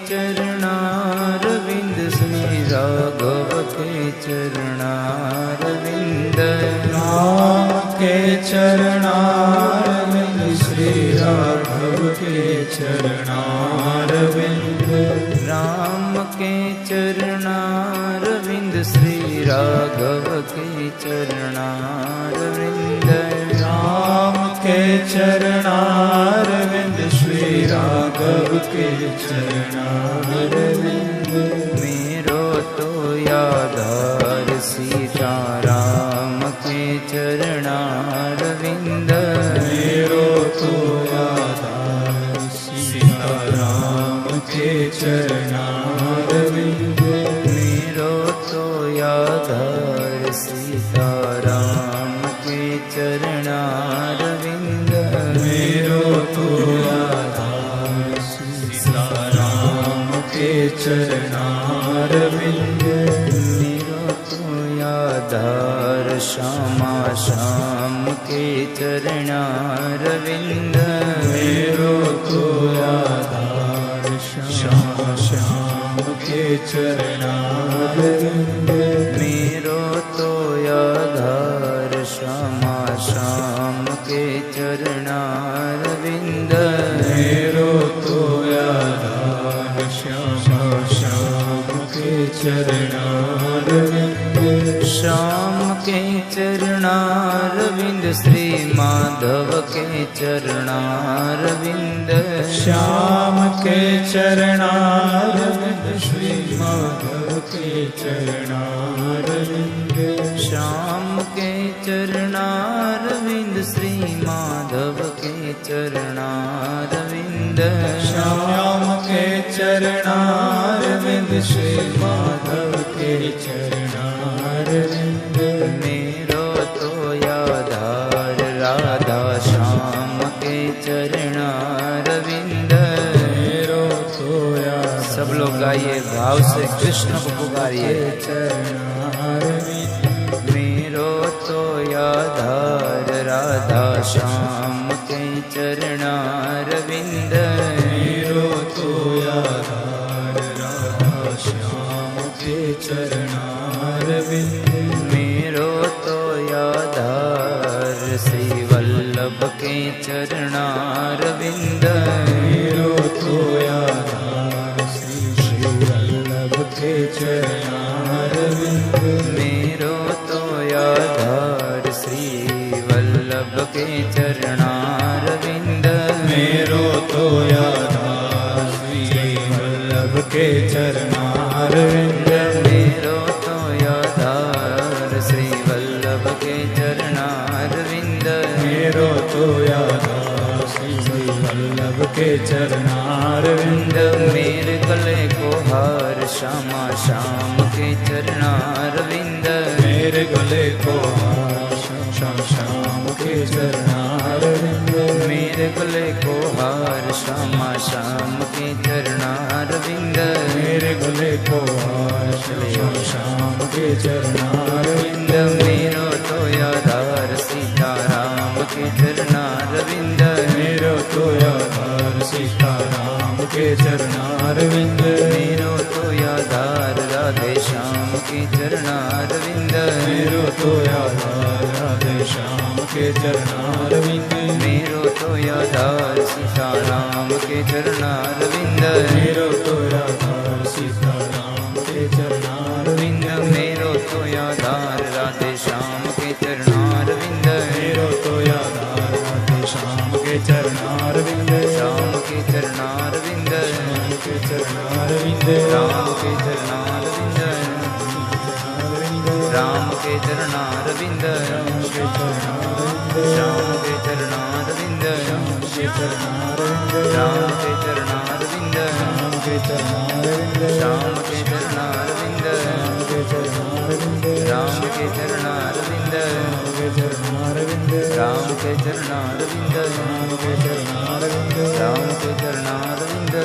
चरणारविंद श्री राघव के चरणारविंद राम के चरणारविंद श्री राघव के चरणारविंद राम के चरणारविंद श्री राघव के चरणारविंद राम के चरणारविंद श्री राघव के चरणारविंद मेरो तो यादार सीताराम के चरणारविंद मेरो तो यादार सीताराम के चरणारविंद मेरो तो यादार सीताराम के चरणारविंद मेरो तो यादार सीताराम के चरणारविंद मेरो तो यादार श्यामा श्याम के चरणारविंद मेरो तो यादार श्यामा श्याम के चरणारविंद मेरो तो यादार श्यामा श्याम के चरणारविंद मेरो तो यादार श्यामा श्याम के चरणारविंद श्याम के चरणारविंद श्री माधव के चरणारविंद श्याम के चरणारविंद श्री माधव के चरणारविंद श्याम के चरणारविंद श्री माधव के चरणारविंद श्याम के चरणारविंद श्री माधव के चरणारविंद मेरो तो यादार राधा श्याम के चरणारविंद मेरो तो यादार सब लोग गाइए भाव से कृष्ण को पुकारिए चरणारविंद मेरो तो यादार राधा श्याम के चरणारविंद मेरो तो यादार राधा श्याम के चरणारविंद मेरो तो यादार श्री वल्लभ के चरणारविंद मेरो तो यादार श्री वल्लभ के चरणारविंद मेरो तो यादार श्री वल्लभ के चरणारविंद मेरो तो यादार श्री वल्लभ के चरणारविंद मेरो तो यादार श्री वल्लभ के चरणारविंद मेरो तो यादार श्री वल्लभ के चरणारविंद मेरे गले को हार श्यामा श्याम के चरणारविंद मेरे गले को श्याम श्याम के चरणारविंद मेरे गले को हार श्यामा श्याम के चरणारविंद मेरे गले को श्याम श्याम के चरणारविंद मेरो तो यादार सीताराम के चरणारविंद मेरो तो यादार सीताराम के चरणारविंद मेरो तो यादार राधे श्याम के चरणारविंद मेरो तो यादार राधे श्याम के चरणारविंद मेरो तो यादार सीताराम के चरणारविंद मेरो तो यादार सीताराम के चरणारविंद मेरो तो यादार राधे श्याम के चरणारविंद मेरो तो यादार राधे श्याम के चरणारविंद श्याम के चरणारविंद श्याम के चरणारविंद राम के चरणारविंद राम के चरणारविंद श्याम के चरणारविंद राम के चरणारविंद श्याम के चरणारविंद राम के चरणारविंद राम के चरणारविंद राम के चरणारविंद राम के चरणारविंद राम के चरणारविंद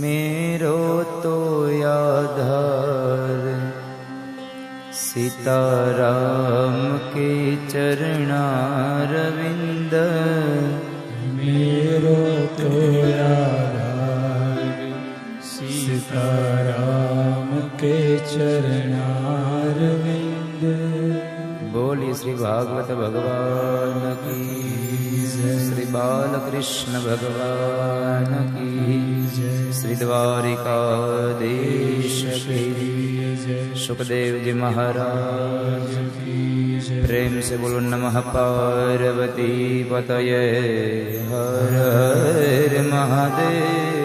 मेरो तो यादार सीताराम के चरणारविंद मेरो तो आधार सीताराम के चरणारविंद। बोलिए श्री भागवत भगवान की जय, श्री बालकृष्ण भगवान की जय, श्री द्वारिकाधीश की जय, सुखदेव जी महाराज की जय। प्रेम से बोलो नमः पार्वती पतये हर हर महादेव।